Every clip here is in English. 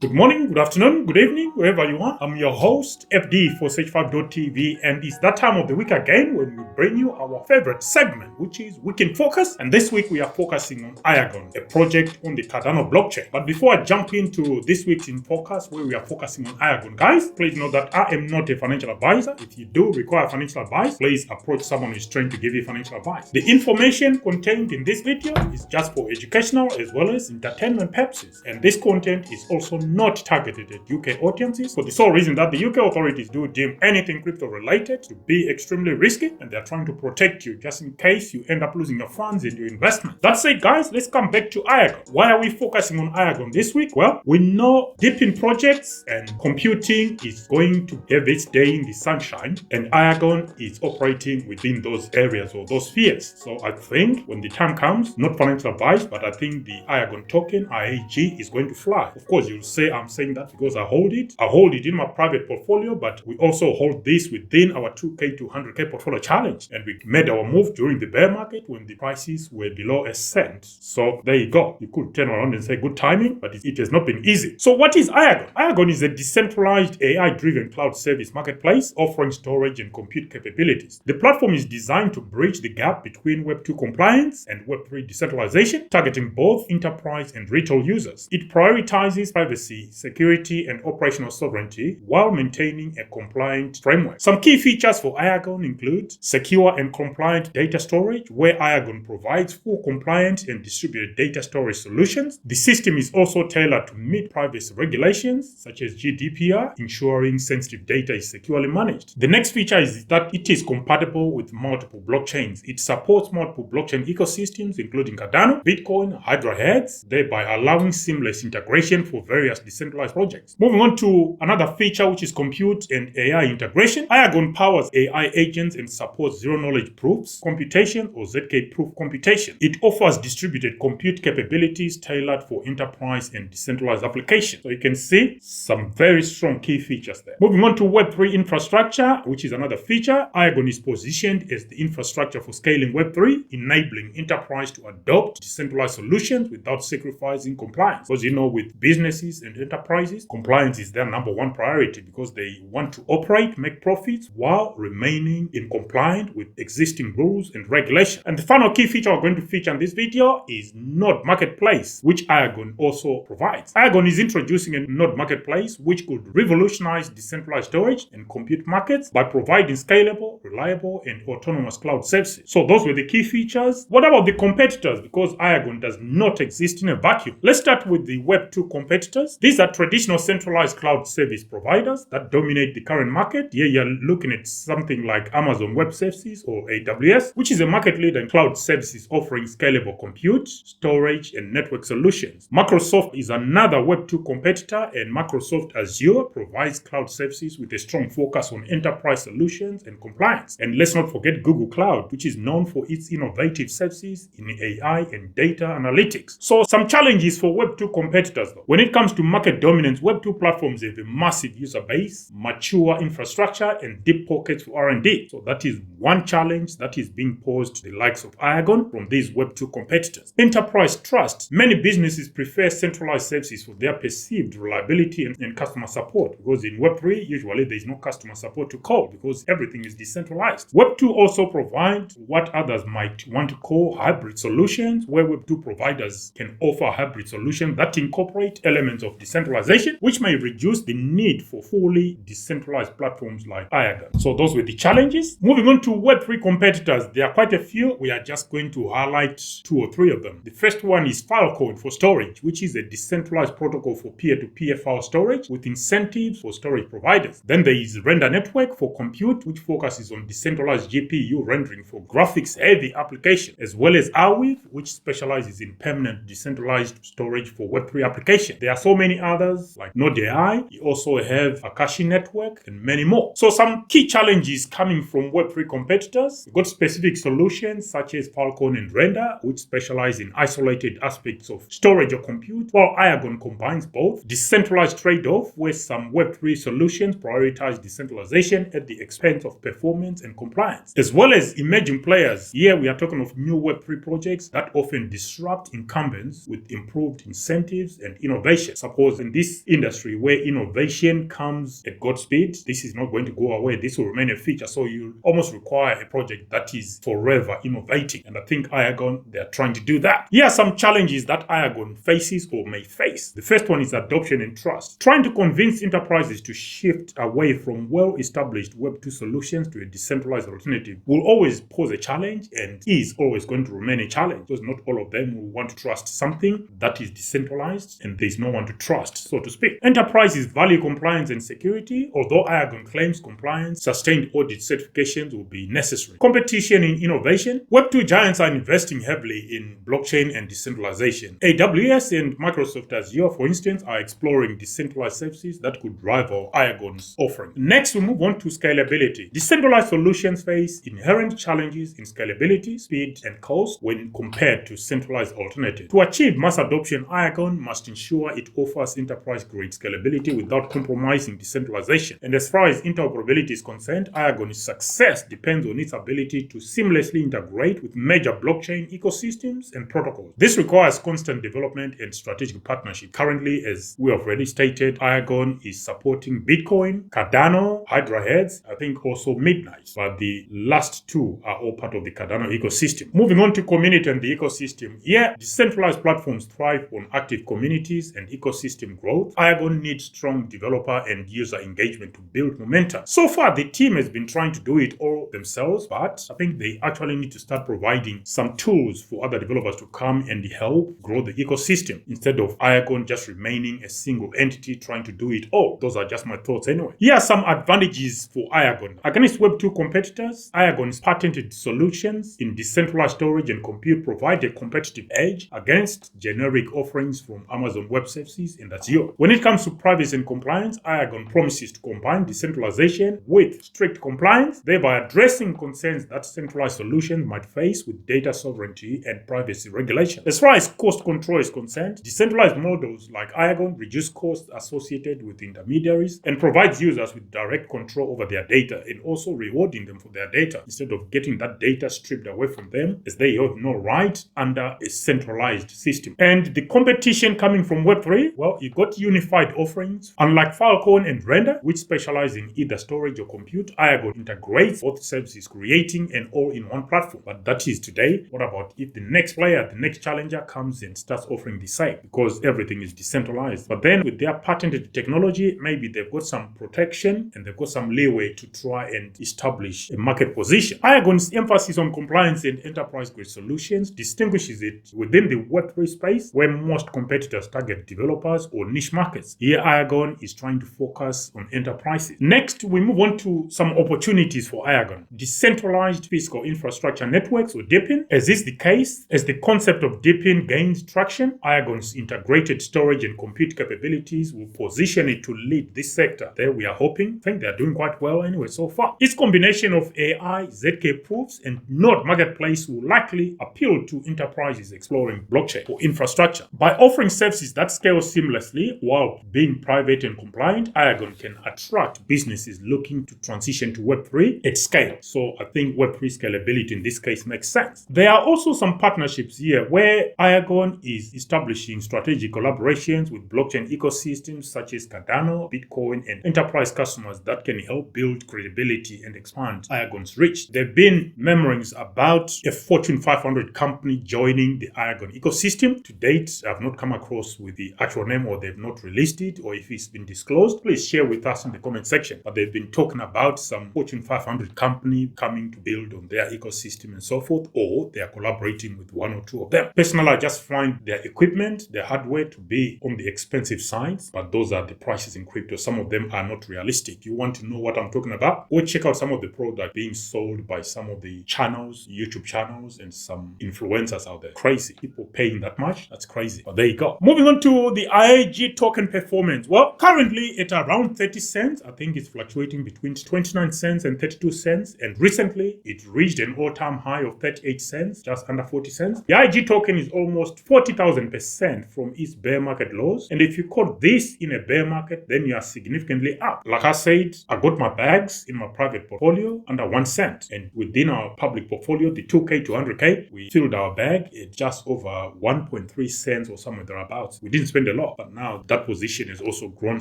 Good morning, good afternoon, good evening, wherever you are. I'm your host, FD for Sage5.tv, and it's that time of the week again when we bring you our favorite segment, which is Week-in-ocus. And this week we are focusing on Iagon, a project on the Cardano blockchain. But before I jump into this week's in focus, where we are focusing on Iagon, guys, please know that I am not a financial advisor. If you do require financial advice, please approach someone who is trained to give you financial advice. The information contained in this video is just for educational as well as entertainment purposes, and this content is also not targeted at UK audiences for the sole reason that the UK authorities do deem anything crypto related to be extremely risky, and they're trying to protect you just in case you end up losing your funds and your investment. That said, guys, let's come back to Iagon. Why are we focusing on Iagon this week? Well, we know deep in projects and computing is going to have its day in the sunshine, and Iagon is operating within those areas or those spheres. So I think when the time comes, not financial advice, but I think the Iagon token, IAG, is going to fly. Of course, you'll say I'm saying that because I hold it. I hold it in my private portfolio, but we also hold this within our 2K to 100K portfolio challenge. And we made our move during the bear market when the prices were below a cent. So there you go. You could turn around and say good timing, but it has not been easy. So what is Iagon? Iagon is a decentralized AI-driven cloud service marketplace offering storage and compute capabilities. The platform is designed to bridge the gap between Web2 compliance and Web3 decentralization, targeting both enterprise and retail users. It prioritizes privacy, security, and operational sovereignty while maintaining a compliant framework. Some key features for Iagon include secure and compliant data storage, where Iagon provides full compliant and distributed data storage solutions. The system is also tailored to meet privacy regulations such as GDPR, ensuring sensitive data is securely managed. The next feature is that it is compatible with multiple blockchains. It supports multiple blockchain ecosystems including Cardano, Bitcoin, Hydra heads, thereby allowing seamless integration for various decentralized projects. Moving on to another feature, which is compute and AI integration. Iagon powers AI agents and supports zero-knowledge proofs computation or ZK-proof computation. It offers distributed compute capabilities tailored for enterprise and decentralized applications. So you can see some very strong key features there. Moving on to Web3 infrastructure, which is another feature. Iagon is positioned as the infrastructure for scaling Web3, enabling enterprise to adopt decentralized solutions without sacrificing compliance. Because you know, with businesses and enterprises, compliance is their number one priority because they want to operate, make profits while remaining in compliance with existing rules and regulations. And the final key feature we're going to feature in this video is Node Marketplace, which Iagon also provides. Iagon is introducing a Node Marketplace which could revolutionize decentralized storage and compute markets by providing scalable, reliable, and autonomous cloud services. So those were the key features. What about the competitors? Because Iagon does not exist in a vacuum. Let's start with the Web2 competitors. These are traditional centralized cloud service providers that dominate the current market. Here you're looking at something like Amazon Web Services or AWS, which is a market leader in cloud services offering scalable compute, storage, and network solutions. Microsoft is another Web2 competitor, and Microsoft Azure provides cloud services with a strong focus on enterprise solutions and compliance. And let's not forget Google Cloud, which is known for its innovative services in AI and data analytics. So some challenges for Web2 competitors though. When it comes to market dominance, Web2 platforms have a massive user base, mature infrastructure, and deep pockets for R&D. So that is one challenge that is being posed to the likes of Iagon from these Web2 competitors. Enterprise trust. Many businesses prefer centralized services for their perceived reliability and customer support, because in Web3, usually there is no customer support to call because everything is decentralized. Web2 also provides what others might want to call hybrid solutions, where Web2 providers can offer hybrid solutions that incorporate elements of decentralization, which may reduce the need for fully decentralized platforms like Iagon. So those were the challenges. Moving on to Web3 competitors, there are quite a few. We are just going to highlight 2 or 3 of them. The first one is Filecoin for storage, which is a decentralized protocol for peer-to-peer file storage with incentives for storage providers. Then there is Render Network for compute, which focuses on decentralized GPU rendering for graphics-heavy applications, as well as Arweave, which specializes in permanent decentralized storage for Web3 applications. There are so many others like Node.ai. You also have Akashi Network and many more. So some key challenges coming from Web3 competitors. We've got specific solutions such as Filecoin and Render, which specialize in isolated aspects of storage or compute, while Iagon combines both. Decentralized trade-off, where some Web3 solutions prioritize decentralization at the expense of performance and compliance, as well as emerging players. Here we are talking of new Web3 projects that often disrupt incumbents with improved incentives and innovation. suppose in this industry where innovation comes at Godspeed, this is not going to go away. This will remain a feature. So you almost require a project that is forever innovating. And I think Iagon, they're trying to do that. Here are some challenges that Iagon faces or may face. The first one is adoption and trust. Trying to convince enterprises to shift away from well-established Web2 solutions to a decentralized alternative will always pose a challenge and is always going to remain a challenge because not all of them will want to trust something that is decentralized and there's no one to trust, so to speak. Enterprises value compliance and security, although Iagon claims compliance, sustained audit certifications will be necessary. Competition in innovation. Web2 giants are investing heavily in blockchain and decentralization. AWS and Microsoft Azure, for instance, are exploring decentralized services that could rival Iagon's offering. Next, we move on to scalability. Decentralized solutions face inherent challenges in scalability, speed, and cost when compared to centralized alternatives. To achieve mass adoption, Iagon must ensure it offers enterprise-grade scalability without compromising decentralization. And as far as interoperability is concerned, Iagon's success depends on its ability to seamlessly integrate with major blockchain ecosystems and protocols. This requires constant development and strategic partnership. Currently, as we have already stated, Iagon is supporting Bitcoin, Cardano, Hydra Heads, I think also Midnight, but the last two are all part of the Cardano ecosystem. Moving on to community and the ecosystem. Here, decentralized platforms thrive on active communities and ecosystem growth. Iagon needs strong developer and user engagement to build momentum. So far, the team has been trying to do it all themselves, but I think they actually need to start providing some tools for other developers to come and help grow the ecosystem instead of Iagon just remaining a single entity trying to do it all. Those are just my thoughts anyway. Here are some advantages for Iagon. Against Web2 competitors, Iagon's patented solutions in decentralized storage and compute provide a competitive edge against generic offerings from Amazon Web Services and Azure. When it comes to privacy and compliance, Iagon promises to combine decentralization with strict compliance, thereby addressing concerns that centralized solutions might face with data sovereignty and privacy regulation. As far as cost control is concerned, decentralized models like Iagon reduce costs associated with intermediaries and provides users with direct control over their data and also rewarding them for their data instead of getting that data stripped away from them as they have no right under a centralized system. And the competition coming from Web3, well, you got unified offerings. Unlike Filecoin and Render, which specialize in either storage or compute, Iagon integrates both services, creating an all-in-one platform. But that is today. What about if the next player, the next challenger comes and starts offering the same? Because everything is decentralized. But then with their patented technology, maybe they've got some protection and they've got some leeway to try and establish a market position. Iagon's emphasis on compliance and enterprise-grade solutions distinguishes it within the Web3 space where most competitors target developers or niche markets. Here, Iagon is trying to focus on enterprises. Next, we move on to some opportunities for Iagon. Decentralized physical infrastructure networks, or DePIN. As is the case, as the concept of DePIN gains traction, Iagon's integrated storage and compute capabilities will position it to lead this sector. There we are hoping. I think they are doing quite well anyway so far. Its combination of AI, ZK proofs, and node marketplace will likely appeal to enterprises exploring blockchain for infrastructure. By offering services that scale seamlessly while being private and compliant, Iagon can attract businesses looking to transition to Web3 at scale. So I think Web3 scalability in this case makes sense. There are also some partnerships here where Iagon is establishing strategic collaborations with blockchain ecosystems such as Cardano, Bitcoin, and enterprise customers that can help build credibility and expand Iagon's reach. There have been murmurings about a Fortune 500 company joining the Iagon ecosystem. To date, I've not come across with the actual name, or they've not released it, or if it's been disclosed, please share with us in the comment section. But they've been talking about some Fortune 500 company coming to build on their ecosystem and so forth, or they are collaborating with one or two of them. Personally, I just find their equipment, their hardware to be on the expensive side, but those are the prices in crypto. Some of them are not realistic. You want to know what I'm talking about? Go check out some of the products being sold by some of the channels, YouTube channels, and some influencers out there. Crazy. People paying that much? That's crazy. But there you go. Moving on to the IAG token performance. Well, currently at around 30 cents. I think it's fluctuating between 29 cents and 32 cents. And recently, it reached an all-time high of 38 cents, just under 40 cents. The IAG token is almost 40,000% from its bear market lows. And if you caught this in a bear market, then you are significantly up. Like I said, I got my bags in my private portfolio under 1 cent. And within our public portfolio, the 2K to 100K, we filled our bag at just over 1.3 cents or somewhere thereabouts. We didn't spend a lot, but now that position has also grown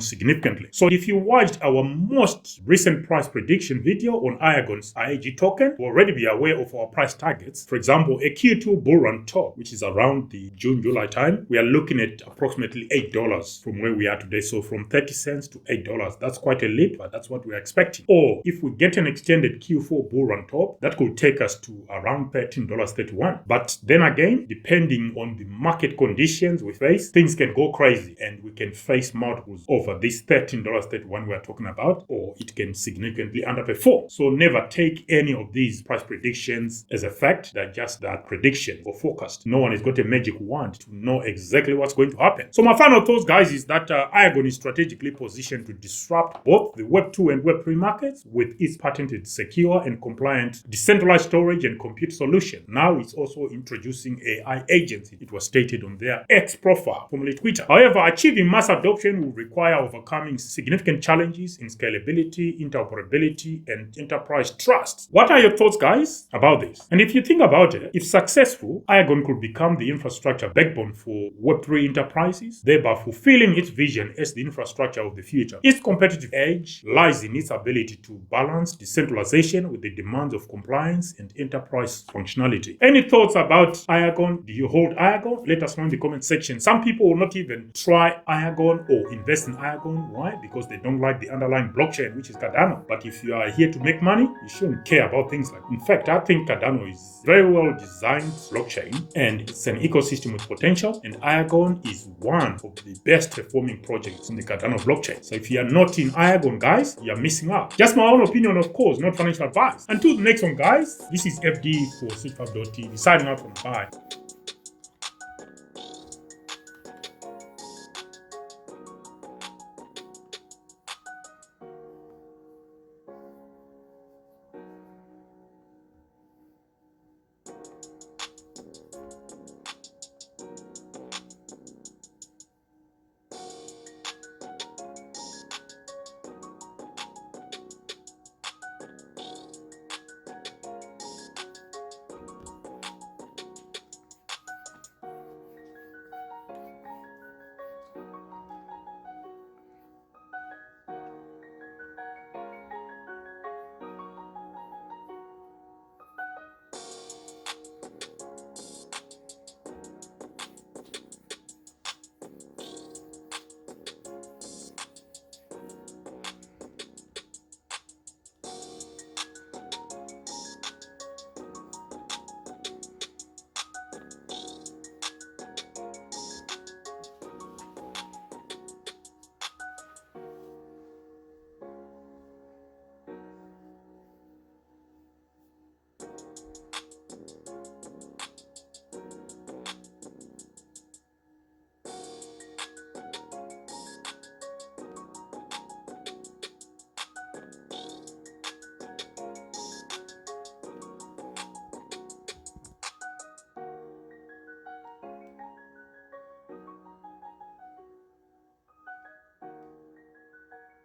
significantly. So if you watched our most recent price prediction video on Iagon's IAG token, you'll already be aware of our price targets. For example, a Q2 bull run top, which is around the June-July time, we are looking at approximately $8 from where we are today. So from 30 cents to $8. That's quite a leap, but that's what we're expecting. Or if we get an extended Q4 bull run top, that could take us to around $13.31. But then again, depending on the market conditions we face, things can go crazy and we can face multiples over this $13.31 we're talking about, or it can significantly underperform. So never take any of these price predictions as a fact. They're just that prediction or forecast. No one has got a magic wand to know exactly what's going to happen. So my final thoughts, guys, is that Iagon is strategically positioned to disrupt both the Web2 and Web3 markets with its patented, secure, and compliant decentralized storage and compute solution. Now it's also introducing AI agents. It was stated on their X profile, formerly Twitter. However, achieving mass adoption will require overcoming significant challenges in scalability, interoperability, and enterprise trust. What are your thoughts, guys, about this? And if you think about it, if successful, Iagon could become the infrastructure backbone for Web3 enterprises, thereby fulfilling its vision as the infrastructure of the future. Its competitive edge lies in its ability to balance decentralization with the demands of compliance and enterprise functionality. Any thoughts about Iagon? Do you hold Iagon? Let us know in the comment section. Some people will not even try Iagon or invest in Iagon. Why? Because they don't like the underlying blockchain, which is Cardano. But if you are here to make money, you shouldn't care about things like. In fact, I think Cardano is very well designed blockchain and it's an ecosystem with potential, and Iagon is one of the best performing projects on the Cardano blockchain. So if you are not in Iagon, guys, you are missing out. Just my own opinion, of course, not financial advice. Until the next one, guys, this is FD for switch5.tv signing out from bye.